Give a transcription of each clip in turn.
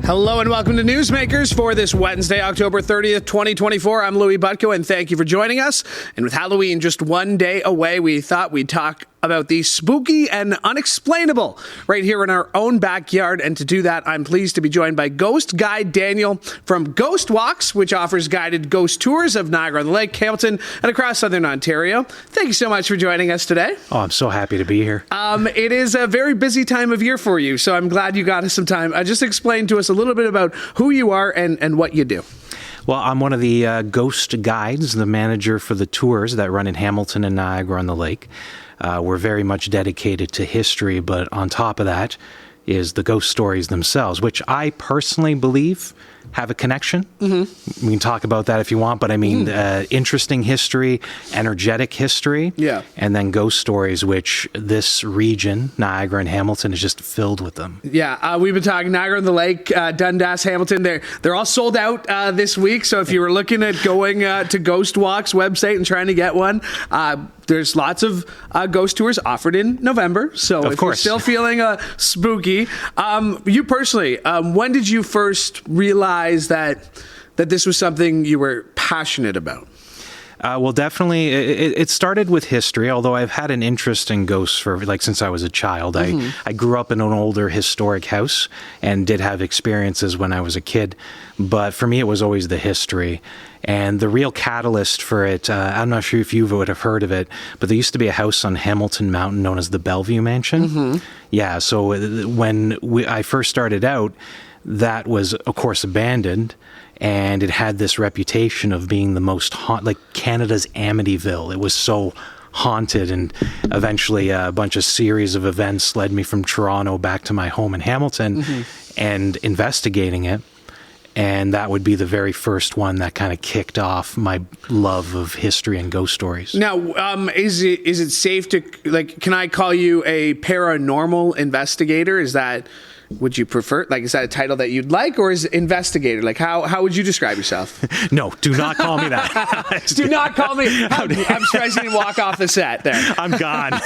Hello and welcome to Newsmakers for this Wednesday, October 30th, 2024. I'm Louie Butko and thank you for joining us. And with Halloween just one day away, we thought we'd talk about the spooky and unexplainable right here in our own backyard. And to do that, I'm pleased to be joined by ghost guide Daniel from Ghost Walks, which offers guided ghost tours of Niagara-on-the-Lake, Hamilton, and across Southern Ontario. Thank you so much for joining us today. Oh, I'm so happy to be here. It is a very busy time of year for you, so I'm glad you got us some time. Just explain to us a little bit about who you are and what you do. Well, I'm one of the ghost guides, the manager for the tours that run in Hamilton and Niagara-on-the-Lake. We're very much dedicated to history, but on top of that is the ghost stories themselves, which I personally believe have a connection. Mm-hmm. We can talk about that if you want, but I mean, interesting history, energetic history, and then ghost stories, which this region, Niagara and Hamilton, is just filled with them. Yeah, we've been talking Niagara-on-the-Lake, Dundas, Hamilton. They're all sold out this week, so if you were looking at going to Ghost Walks website and trying to get one, there's lots of ghost tours offered in November. So if you're still feeling spooky, you personally, when did you first realize that this was something you were passionate about? Well, definitely, it started with history, although I've had an interest in ghosts since I was a child. I grew up in an older historic house and did have experiences when I was a kid. But for me, it was always the history. And the real catalyst for it, I'm not sure if you would have heard of it, but there used to be a house on Hamilton Mountain known as the Bellevue Mansion. Mm-hmm. Yeah, so when I first started out, that was, of course, abandoned. And it had this reputation of being the most like Canada's Amityville. It was so haunted, and eventually a bunch of series of events led me from Toronto back to my home in Hamilton and investigating it. And that would be the very first one that kind of kicked off my love of history and ghost stories. Now, is it safe to, can I call you a paranormal investigator? Would you prefer, is that a title that you'd like, or is it investigator? How would you describe yourself? No, do not call me that. Do not call me. I'm surprised you didn't walk off the set there. I'm gone.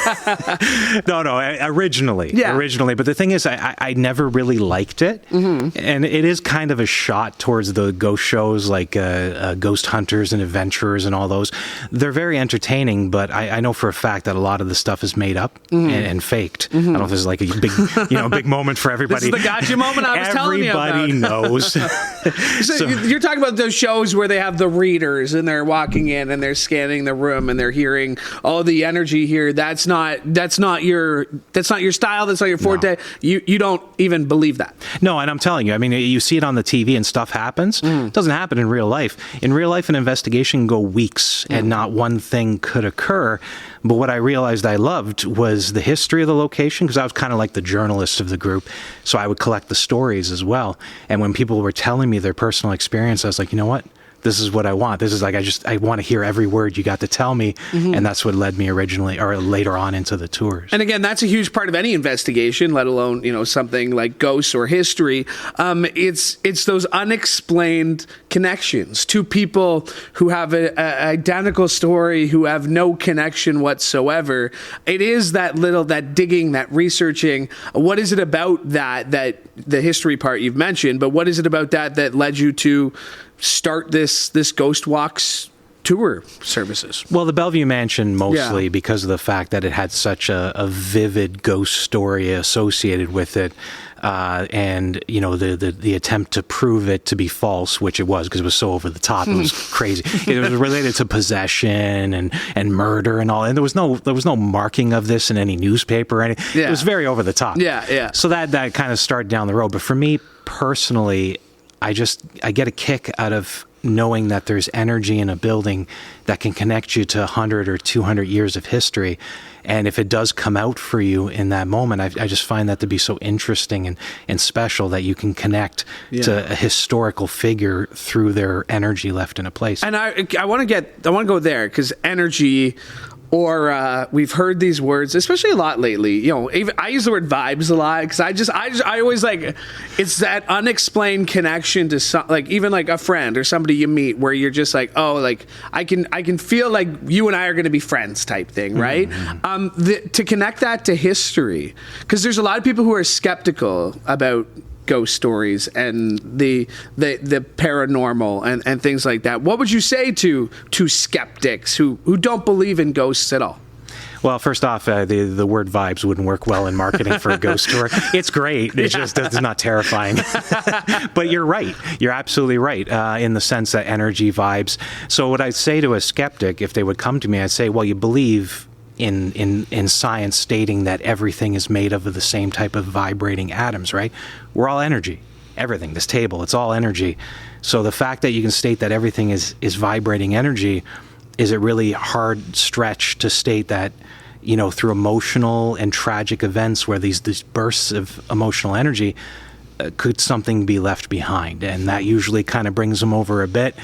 No, originally. But the thing is, I never really liked it. Mm-hmm. And it is kind of a shot towards the ghost shows like Ghost Hunters and Adventurers and all those. They're very entertaining, but I know for a fact that a lot of the stuff is made up and faked. Mm-hmm. I don't know if there's like a big moment for everybody. This is the gotcha moment I was telling you about. Everybody knows. So you're talking about those shows where they have the readers and they're walking in and they're scanning the room and they're hearing, the energy here. That's not your style. That's not your forte. No. You don't even believe that. No, and I'm telling you, I mean, you see it on the TV and stuff happens. It doesn't happen in real life. In real life, an investigation can go weeks and not one thing could occur. But what I realized I loved was the history of the location, because I was kind of like the journalist of the group. So I would collect the stories as well. And when people were telling me their personal experience, I was like, you know what? This is what I want. This is I want to hear every word you got to tell me. Mm-hmm. And that's what led me later on into the tours. And again, that's a huge part of any investigation, let alone, something like ghosts or history. It's those unexplained connections to people who have an identical story, who have no connection whatsoever. It is that digging, that researching. What is it about that the history part you've mentioned, but what is it about that led you to start this Ghost Walks tour services? Well, the Bellevue Mansion mostly because of the fact that it had such a vivid ghost story associated with it. And the attempt to prove it to be false, which it was because it was so over the top, it was crazy. It was related to possession and murder and all, and there was no marking of this in any newspaper or anything. It was very over the top. So that kind of started down the road. But for me personally, I get a kick out of knowing that there's energy in a building that can connect you to 100 or 200 years of history. And if it does come out for you in that moment, I just find that to be so interesting and special that you can connect to a historical figure through their energy left in a place. And I want to go there, because energy, or we've heard these words, especially a lot lately. Even I use the word vibes a lot, because I always it's that unexplained connection to even a friend or somebody you meet, where you're just I can feel like you and I are going to be friends type thing, right? Mm-hmm. To connect that to history, because there's a lot of people who are skeptical about ghost stories and the paranormal and things like that. What would you say to skeptics who don't believe in ghosts at all? Well, first off, the word vibes wouldn't work well in marketing for a ghost tour. It's great. It's just it's not terrifying. But you're right. You're absolutely right in the sense that energy, vibes. So what I'd say to a skeptic, if they would come to me, I'd say, well, you believe in science stating that everything is made of the same type of vibrating atoms, right? We're all energy. Everything, this table, it's all energy. So the fact that you can state that everything is vibrating energy, is it really hard stretch to state that, through emotional and tragic events where these bursts of emotional energy, could something be left behind? And that usually kind of brings them over a bit.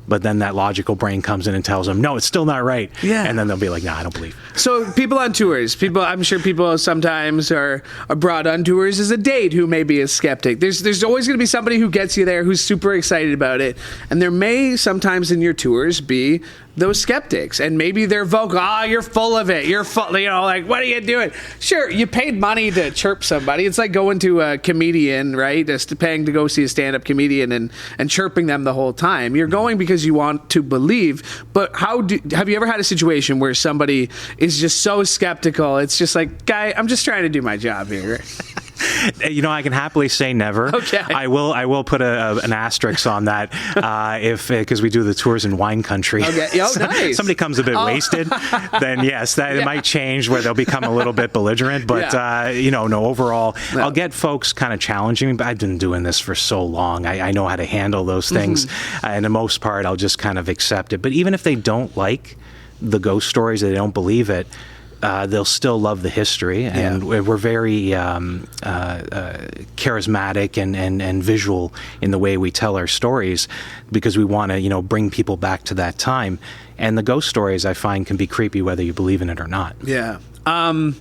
But then that logical brain comes in and tells them, no, it's still not right. Yeah. And then they'll be like, no, I don't believe. So people on tours, I'm sure people sometimes are brought on tours as a date who may be a skeptic. There's always going to be somebody who gets you there who's super excited about it. And there may sometimes in your tours be those skeptics, and maybe they're vocal. You're full of it. You're full, like, what are you doing? Sure, you paid money to chirp somebody. It's like going to a comedian, right? Just paying to go see a stand-up comedian and chirping them the whole time. You're going because you want to believe. But have you ever had a situation where somebody is just so skeptical? It's just like, guy, I'm just trying to do my job here. I can happily say never. Okay. I will put an asterisk on that because we do the tours in wine country. Okay. Oh, nice. Somebody comes a bit wasted, then yes, it might change where they'll become a little bit belligerent. But no. Overall, no. I'll get folks kind of challenging me. But I've been doing this for so long. I know how to handle those things, and the most part, I'll just kind of accept it. But even if they don't like the ghost stories, they don't believe it, they'll still love the history, and we're very charismatic and visual in the way we tell our stories, because we want to bring people back to that time. And the ghost stories, I find, can be creepy whether you believe in it or not. Yeah. On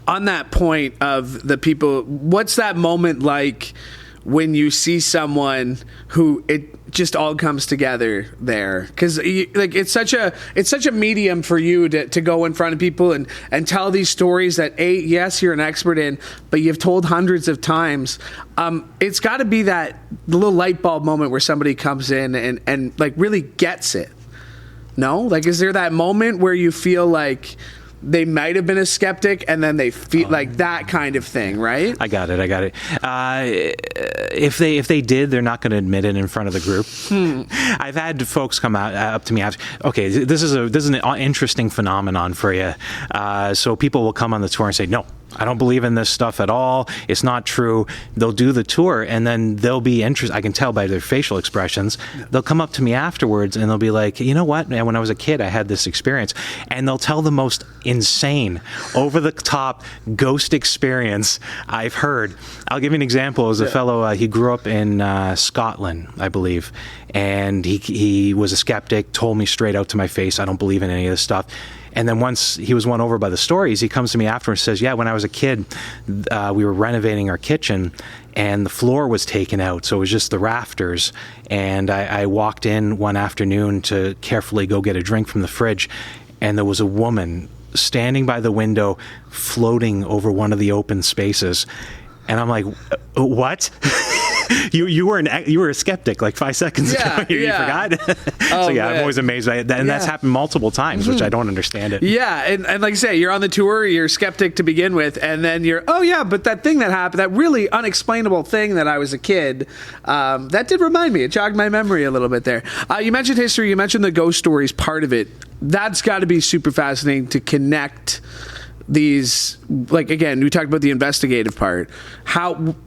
that point of the people, what's that moment like when you see someone who it just all comes together there? Because it's such a medium for you to go in front of people and tell these stories that yes, you're an expert in, but you've told hundreds of times. It's got to be that little light bulb moment where somebody comes in and like really gets it. No, like, is there that moment where you feel like they might have been a skeptic, and then they feel like that kind of thing, right? I got it. If they did, they're not going to admit it in front of the group. I've had folks come up to me after, okay, this is an interesting phenomenon for you. So people will come on the tour and say, no, I don't believe in this stuff at all. It's not true. They'll do the tour, and then they'll be interested. I can tell by their facial expressions. They'll come up to me afterwards, and they'll be like, you know what? When I was a kid, I had this experience. And they'll tell the most insane, over-the-top ghost experience I've heard. I'll give you an example. It was a fellow, he grew up in Scotland, I believe, and he was a skeptic, told me straight out to my face, I don't believe in any of this stuff. And then once he was won over by the stories, he comes to me afterwards and says, yeah, when I was a kid, we were renovating our kitchen, and the floor was taken out, so it was just the rafters. And I walked in one afternoon to carefully go get a drink from the fridge, and there was a woman standing by the window, floating over one of the open spaces. And I'm like, what? You were a skeptic like 5 seconds ago. You forgot? So yeah, I'm always amazed by it. And that's happened multiple times, which I don't understand it. Yeah, and like I say, you're on the tour, you're a skeptic to begin with, and then you're, but that thing that happened, that really unexplainable thing that I was a kid, that did remind me. It jogged my memory a little bit there. You mentioned history, you mentioned the ghost stories part of it. That's got to be super fascinating to connect these, like, again, we talked about the investigative part.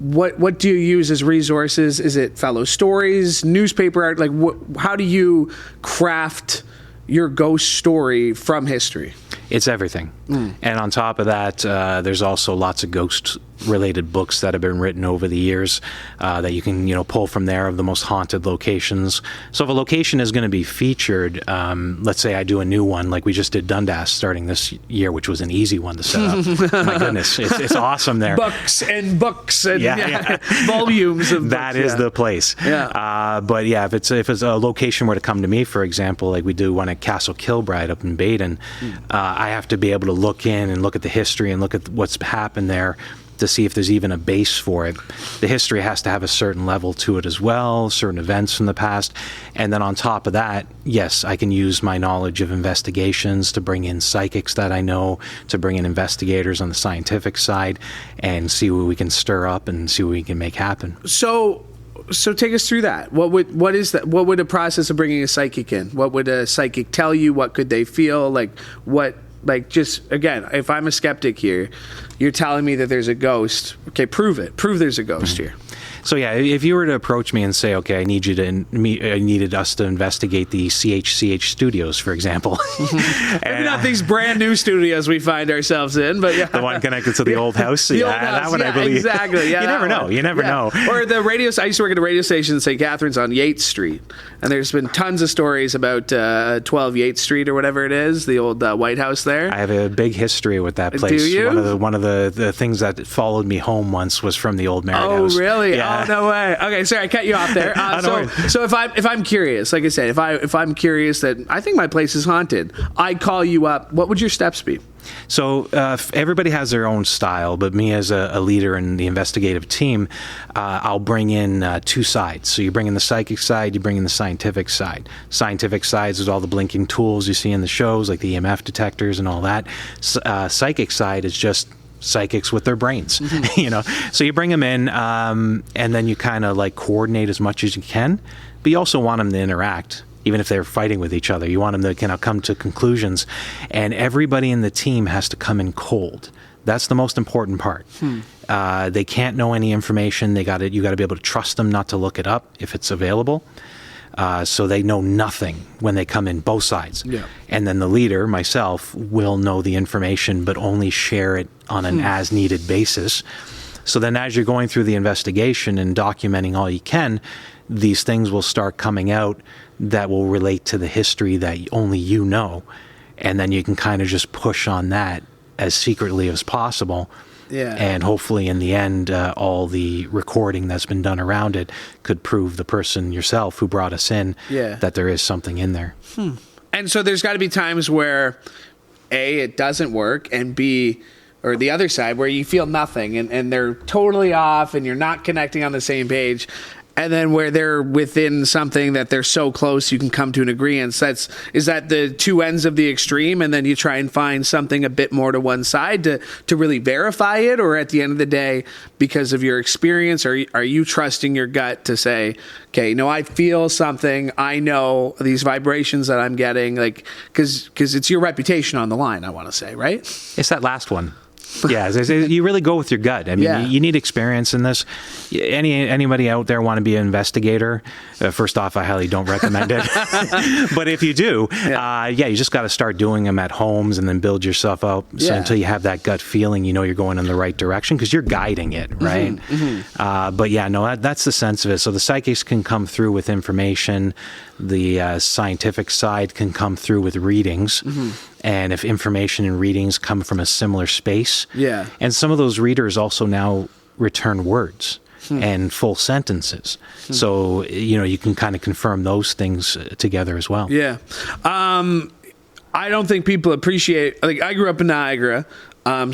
What do you use as resources? Is it fellow stories, newspaper art? Like, how do you craft your ghost story from history? It's everything. And on top of that, there's also lots of ghost-related books that have been written over the years that you can, pull from there of the most haunted locations. So if a location is going to be featured, let's say I do a new one, like we just did Dundas starting this year, which was an easy one to set up. My goodness, it's awesome there. Books and volumes of that books. Is the place. But yeah, if it's a location where to come to me, for example, like we do one at Castle Kilbride up in Baden, I have to be able to look in and look at the history and look at what's happened there to see if there's even a base for it. The history has to have a certain level to it as well, certain events from the past. And then on top of that, yes, I can use my knowledge of investigations to bring in psychics that I know, to bring in investigators on the scientific side, and see what we can stir up and see what we can make happen. So take us through that. What would a process of bringing a psychic in? What would a psychic tell you? What could they feel? Just again, if I'm a skeptic here, you're telling me that there's a ghost. Okay, prove it. Prove there's a ghost here. So yeah, if you were to approach me and say, okay, I needed us to investigate the CHCH studios, for example. Maybe not these brand new studios we find ourselves in, but yeah. The one connected to the old house? The old house. That one, I believe. Exactly. Yeah, you never know. You never know. Or the radio, I used to work at a radio station in St. Catharines on Yates Street. And there's been tons of stories about 12 Yates Street or whatever it is, the old White House there. I have a big history with that place. Do you? One of the things that followed me home once was from the old Marriott House. Oh, really? Yeah. Oh, no way. Okay, sorry, I cut you off there. So if I'm curious, like I said, if I'm curious that I think my place is haunted, I call you up. What would your steps be? So everybody has their own style, but me as a leader in the investigative team, I'll bring in two sides. So you bring in the psychic side, you bring in the scientific side. Scientific sides is all the blinking tools you see in the shows, like the EMF detectors and all that. Psychic side is just psychics with their brains, So you bring them in, and then you kind of like coordinate as much as you can, but you also want them to interact. Even if they're fighting with each other, you want them to come to conclusions, and everybody in the team has to come in cold. That's the most important part. They can't know any information. You got to be able to trust them not to look it up if it's available. So they know nothing when they come in, both sides. Yeah. And then the leader, myself, will know the information, but only share it on an as-needed basis. So then as you're going through the investigation and documenting all you can, these things will start coming out that will relate to the history that only you know. And then you can kind of just push on that as secretly as possible. Yeah. And hopefully in the end, all the recording that's been done around it could prove the person yourself who brought us in that there is something in there. And so there's got to be times where A, it doesn't work, and B, or the other side, where you feel nothing and they're totally off and you're not connecting on the same page. And then where they're within something that they're so close you can come to an agreement. Is that the two ends of the extreme, and then you try and find something a bit more to one side to really verify it? Or at the end of the day, because of your experience, are you trusting your gut to say, okay, no, I feel something, I know these vibrations that I'm getting, like, because it's your reputation on the line, I want to say, right? It's that last one. Yeah, you really go with your gut. I mean, you need experience in this. Anybody out there want to be an investigator? First off, I highly don't recommend it. But if you do, you just got to start doing them at homes and then build yourself up. So until you have that gut feeling, you know you're going in the right direction because you're guiding it, right? But that's the sense of it. So the psychics can come through with information. The scientific side can come through with readings. And if information and readings come from a similar space. Yeah. And some of those readers also now return words and full sentences. So, you can kind of confirm those things together as well. Yeah. I don't think people appreciate, like, I grew up in Niagara. I'm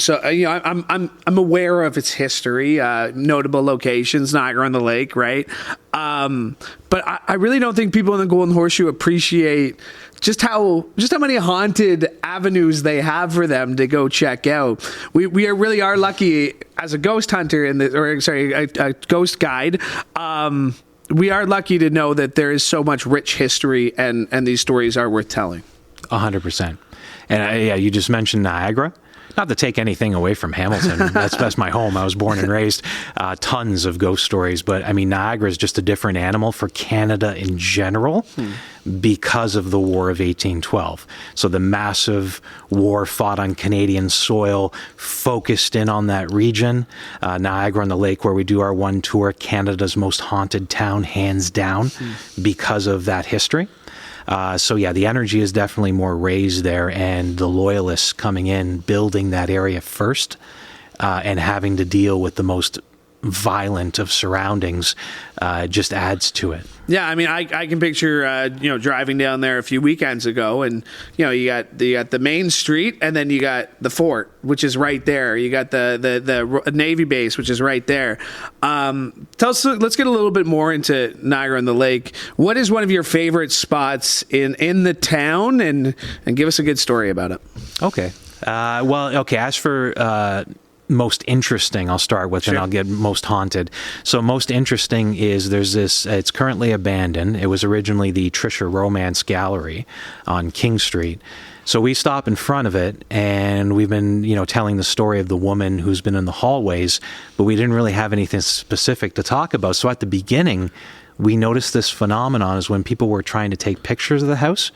aware of its history, notable locations, Niagara on the Lake, right? But I really don't think people in the Golden Horseshoe appreciate just how many haunted avenues they have for them to go check out. We really are lucky as a ghost hunter a ghost guide. We are lucky to know that there is so much rich history and these stories are worth telling. 100%. And you just mentioned Niagara. Not to take anything away from Hamilton. That's my home. I was born and raised. Tons of ghost stories. But, I mean, Niagara is just a different animal for Canada in general because of the War of 1812. So the massive war fought on Canadian soil, focused in on that region. Niagara on the Lake, where we do our one tour, Canada's most haunted town, hands down, because of that history. The energy is definitely more raised there, and the loyalists coming in, building that area first, and having to deal with the most violent of surroundings just adds to it. Yeah, I mean, I can picture driving down there a few weekends ago, and you got the main street, and then you got the fort, which is right there. You got the Navy base, which is right there. Tell us. Let's get a little bit more into Niagara on the Lake. What is one of your favorite spots in the town, and give us a good story about it. Okay. As for most interesting, I'll start with, Sure. and I'll get most haunted. So most interesting is there's this, it's currently abandoned. It was originally the Trisha Romance Gallery on King Street. So we stop in front of it, and we've been, telling the story of the woman who's been in the hallways, but we didn't really have anything specific to talk about. So at the beginning, we noticed this phenomenon is when people were trying to take pictures of the house,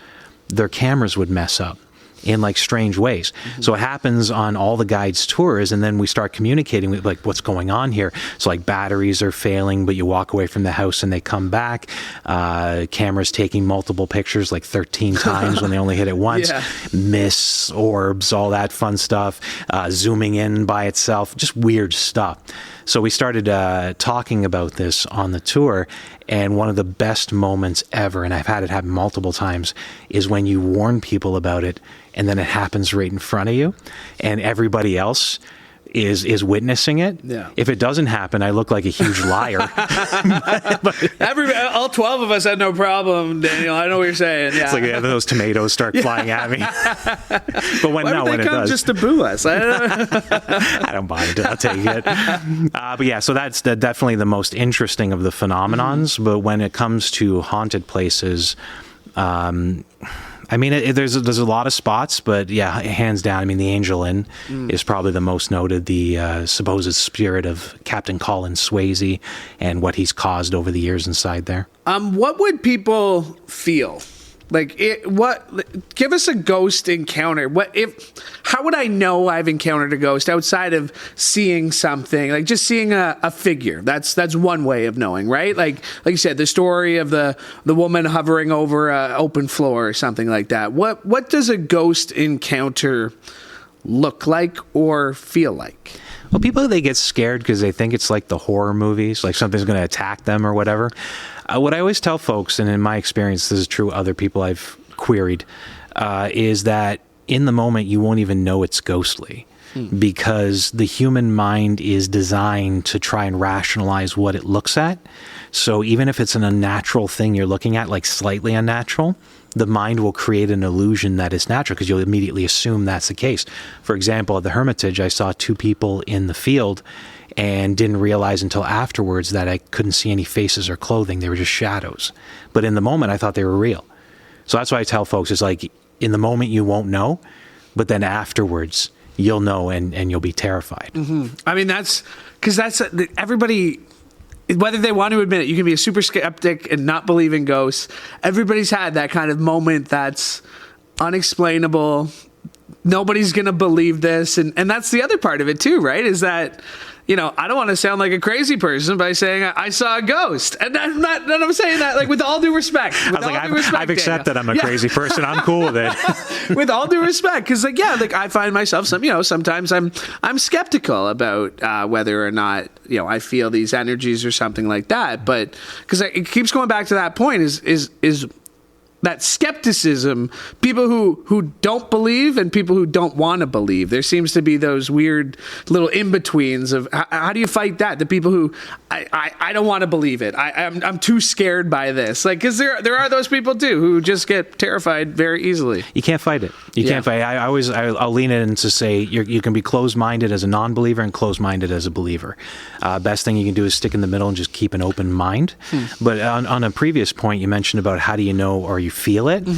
their cameras would mess up in like strange ways. Mm-hmm. So it happens on all the guides' tours, and then we start communicating with like what's going on here. So like batteries are failing, but you walk away from the house and they come back. Cameras taking multiple pictures like 13 times when they only hit it once. Yeah. Mists, orbs, all that fun stuff. Zooming in by itself, just weird stuff. So we started talking about this on the tour, and one of the best moments ever, and I've had it happen multiple times, is when you warn people about it, and then it happens right in front of you, and everybody else is witnessing it. Yeah. If it doesn't happen, I look like a huge liar. All 12 of us had no problem, Daniel. I know what you're saying. Yeah. It's like those tomatoes start flying at me. But when it does, just to boo us? I don't mind it. I'll take it. But yeah, so that's definitely the most interesting of the phenomenons. Mm-hmm. But when it comes to haunted places, there's a lot of spots, but yeah, hands down, the Angel Inn is probably the most noted. The supposed spirit of Captain Colin Swayze and what he's caused over the years inside there. What would people feel? Give us a ghost encounter. How would I know I've encountered a ghost outside of seeing something, like just seeing a figure? That's one way of knowing, right? Like you said, the story of the woman hovering over an open floor or something like that. What does a ghost encounter look like or feel like? Well, people, they get scared because they think it's like the horror movies, like something's going to attack them or whatever. What I always tell folks, and in my experience, this is true other people I've queried, is that in the moment you won't even know it's ghostly because the human mind is designed to try and rationalize what it looks at. So even if it's an unnatural thing you're looking at, like slightly unnatural, the mind will create an illusion that it's natural because you'll immediately assume that's the case. For example, at the Hermitage, I saw two people in the field and didn't realize until afterwards that I couldn't see any faces or clothing. They were just shadows. But in the moment, I thought they were real. So that's why I tell folks, it's like, in the moment you won't know, but then afterwards you'll know and you'll be terrified. Mm-hmm. That's because everybody, whether they want to admit it, you can be a super skeptic and not believe in ghosts. Everybody's had that kind of moment that's unexplainable. Nobody's going to believe this. And that's the other part of it too, right? Is that, I don't want to sound like a crazy person by saying I saw a ghost. And I'm saying that like with all due respect. I've accepted I'm a crazy person. I'm cool with it. With all due respect. Because I find myself sometimes I'm skeptical about whether or not, I feel these energies or something like that. But because it keeps going back to that point is that skepticism, people who don't believe and people who don't want to believe. There seems to be those weird little in-betweens of how do you fight that? The people who, I don't want to believe it. I'm too scared by this. Like, because there are those people too who just get terrified very easily. You can't fight it. You can't fight it. I'll lean in to say you can be closed-minded as a non-believer and closed-minded as a believer. Best thing you can do is stick in the middle and just keep an open mind. But on a previous point, you mentioned about how do you know or you feel it.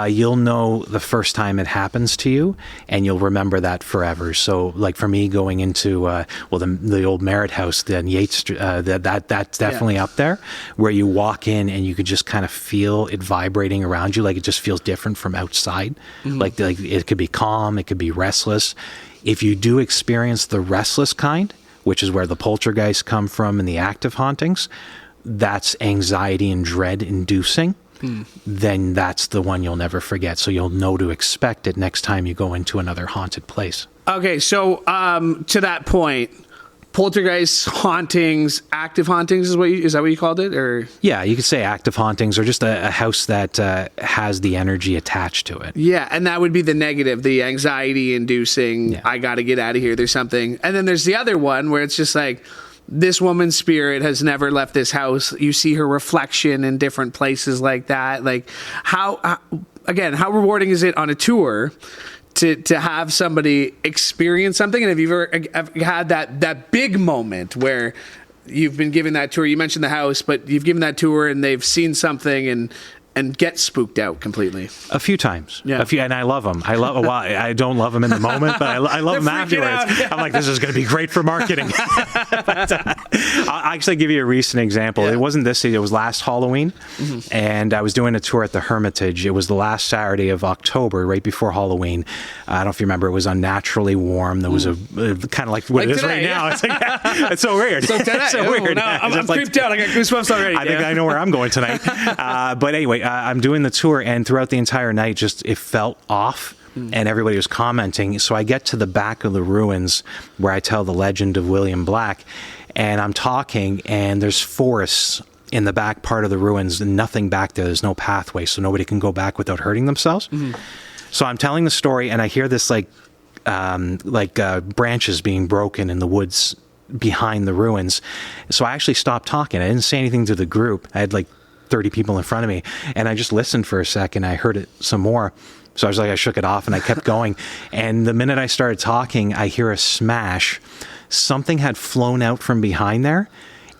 You'll know the first time it happens to you, and you'll remember that forever. So, like for me, going into the old Merritt House, then Yates, that's definitely up there, where you walk in and you could just kind of feel it vibrating around you, like it just feels different from outside. Like it could be calm, it could be restless. If you do experience the restless kind, which is where the poltergeists come from and the active hauntings, that's anxiety and dread inducing. Then that's the one you'll never forget. So you'll know to expect it next time you go into another haunted place. Okay, so to that point, poltergeists, hauntings, active hauntings is that what you called it? Or Yeah, you could say active hauntings, or just a house that has the energy attached to it. yeah, and that would be the negative, the anxiety inducing, Yeah. I got to get out of here, there's something. And then there's the other one where it's just like, this woman's spirit has never left this house. You see her reflection in different places like that. Like how rewarding is it on a tour to have somebody experience something? And have you ever had that big moment where you've been given that tour? You mentioned the house, but you've given that tour and they've seen something and get spooked out completely. A few times. Yeah. And I love them. I don't love them in the moment, but I love them afterwards. Out, yeah. I'm like, this is going to be great for marketing. But, I'll actually give you a recent example. Yeah. It wasn't this year. It was last Halloween, and I was doing a tour at the Hermitage. It was the last Saturday of October, right before Halloween. I don't know if you remember. It was unnaturally warm. There was a kind of like what it is today, right now. yeah. It's like it's so weird. So today, It's so weird. No, I'm creeped out. I got goosebumps already. I think I know where I'm going tonight. But anyway, I'm doing the tour, and throughout the entire night, just it felt off. And everybody was commenting. So I get to the back of the ruins where I tell the legend of William Black, and I'm talking, and there's forests in the back part of the ruins, and nothing back there. There's no pathway, so nobody can go back without hurting themselves. So I'm telling the story, and I hear this branches being broken in the woods behind the ruins. So I actually stopped talking. I didn't say anything to the group. I had 30 people in front of me, and I just listened for a second. I heard it some more. So I shook it off and I kept going. And the minute I started talking, I hear a smash. Something had flown out from behind there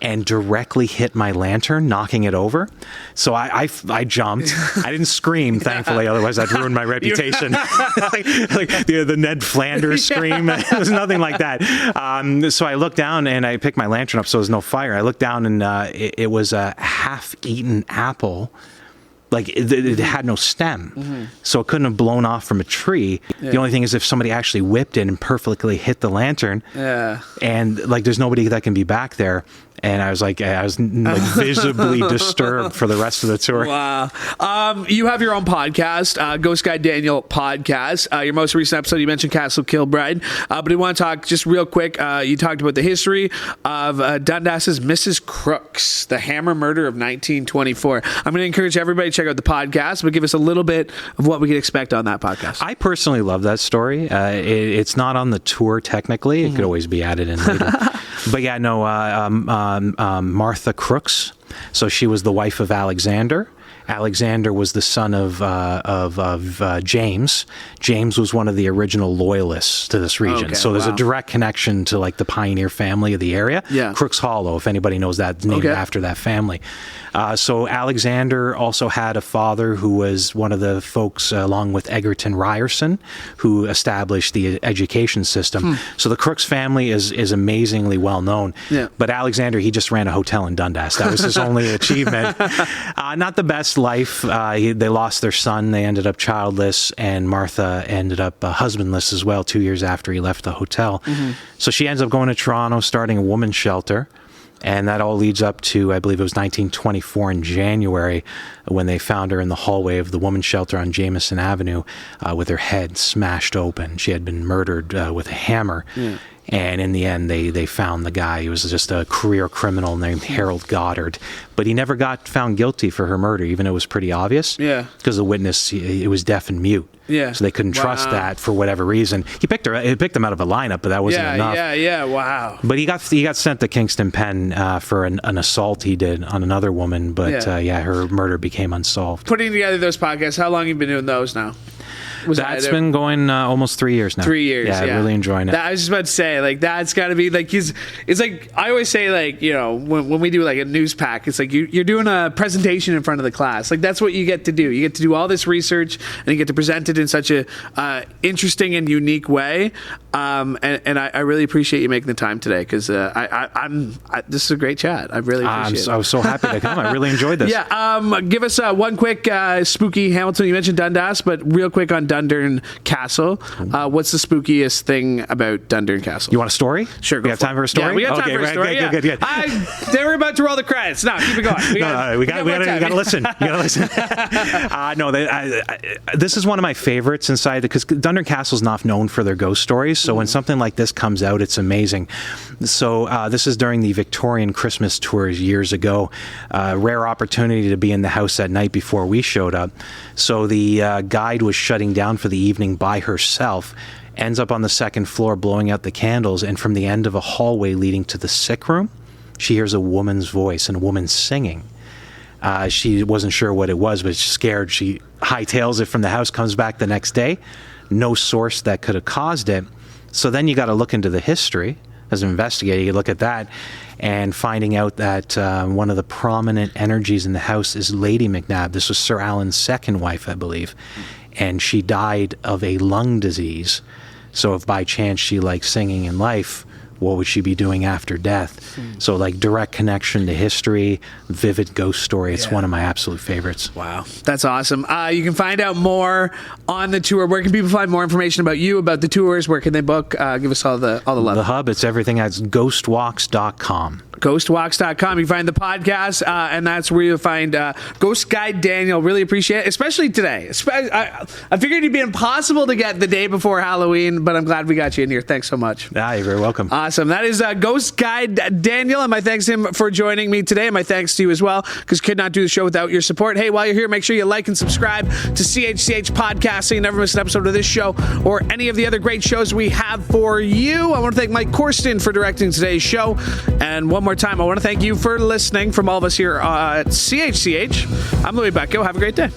and directly hit my lantern, knocking it over. So I jumped. I didn't scream, thankfully, otherwise I'd ruin my reputation. The Ned Flanders scream. It was nothing like that. So I looked down and I picked my lantern up so there's no fire. I looked down and it was a half-eaten apple. It had no stem, so it couldn't have blown off from a tree. Yeah. The only thing is if somebody actually whipped it and perfectly hit the lantern, and there's nobody that can be back there. And I was visibly disturbed for the rest of the tour. Wow. You have your own podcast, Ghost Guy Daniel podcast. Your most recent episode, you mentioned Castle Kilbride. But I want to talk just real quick. You talked about the history of Dundas's Mrs. Crooks, the hammer murder of 1924. I'm going to encourage everybody to check out the podcast, but give us a little bit of what we can expect on that podcast. I personally love that story. It's not on the tour technically. It could always be added in later. But yeah, no, Martha Crooks. So she was the wife of Alexander. Alexander was the son of James. James was one of the original loyalists to this region. Okay, so there's a direct connection to the pioneer family of the area. Yeah. Crooks Hollow, if anybody knows that, named after that family. So Alexander also had a father who was one of the folks, along with Egerton Ryerson, who established the education system. So the Crooks family is amazingly well known. Yeah. But Alexander, he just ran a hotel in Dundas. That was his only achievement. Not the best life. They lost their son. They ended up childless, and Martha ended up husbandless as well 2 years after he left the hotel. So she ends up going to Toronto, starting a woman's shelter. And that all leads up to, I believe it was 1924 in January, when they found her in the hallway of the women's shelter on Jameson Avenue with her head smashed open. She had been murdered with a hammer. Yeah. And in the end, they found the guy. He was just a career criminal named Harold Goddard. But he never got found guilty for her murder, even though it was pretty obvious. Yeah. Because the witness, it was deaf and mute. Yeah. So they couldn't trust that for whatever reason. He picked him out of a lineup, but that wasn't enough. Yeah, wow. But he got sent to Kingston Pen for an assault he did on another woman. But her murder became unsolved. Putting together those podcasts, how long have you been doing those now? That's been going almost 3 years now. 3 years, yeah. Really enjoying it. I was just about to say, that's got to be, it's like, I always say, when we do, a news pack, it's like you're doing a presentation in front of the class. That's what you get to do. You get to do all this research, and you get to present it in such a interesting and unique way. And I really appreciate you making the time today, because this is a great chat. I really appreciate it. I was so happy to come. I really enjoyed this. Yeah. Give us one quick spooky Hamilton. You mentioned Dundas, but real quick, quick on Dundurn Castle. What's the spookiest thing about Dundurn Castle? You want a story? Sure. We have time for a story? Yeah, we got time for a story. Good. They were about to roll the credits. No, keep it going. We got to listen. You got to listen. This is one of my favorites inside, because Dundurn Castle is not known for their ghost stories. So when something like this comes out, it's amazing. So this is during the Victorian Christmas tours years ago. Rare opportunity to be in the house at night before we showed up. So the guide was shutting down for the evening by herself, ends up on the second floor blowing out the candles, and from the end of a hallway leading to the sick room, she hears a woman's voice and a woman singing. She wasn't sure what it was, but she's scared. She hightails it from the house, comes back the next day. No source that could have caused it. So then you got to look into the history. As an investigator, you look at that, and finding out that one of the prominent energies in the house is Lady McNabb. This was Sir Alan's second wife, I believe, and she died of a lung disease. So if by chance she liked singing in life, what would she be doing after death? So like direct connection to history, vivid ghost story. It's one of my absolute favorites. Wow. That's awesome. You can find out more on the tour. Where can people find more information about you, about the tours? Where can they book? Give us all the love. The hub, it's everything. That's ghostwalks.com. Ghostwalks.com. You find the podcast, and that's where you'll find Ghost Guide Daniel. Really appreciate it, especially today. I figured it'd be impossible to get the day before Halloween, but I'm glad we got you in here. Thanks so much. You're very welcome. Awesome. That is Ghost Guide Daniel, and my thanks to him for joining me today, and my thanks to you as well, because could not do the show without your support. Hey, while you're here, make sure you like and subscribe to CHCH Podcast so you never miss an episode of this show or any of the other great shows we have for you. I want to thank Mike Corsten for directing today's show, and one more time, I want to thank you for listening. From all of us here at CHCH, I'm Louie Becko. Have a great day.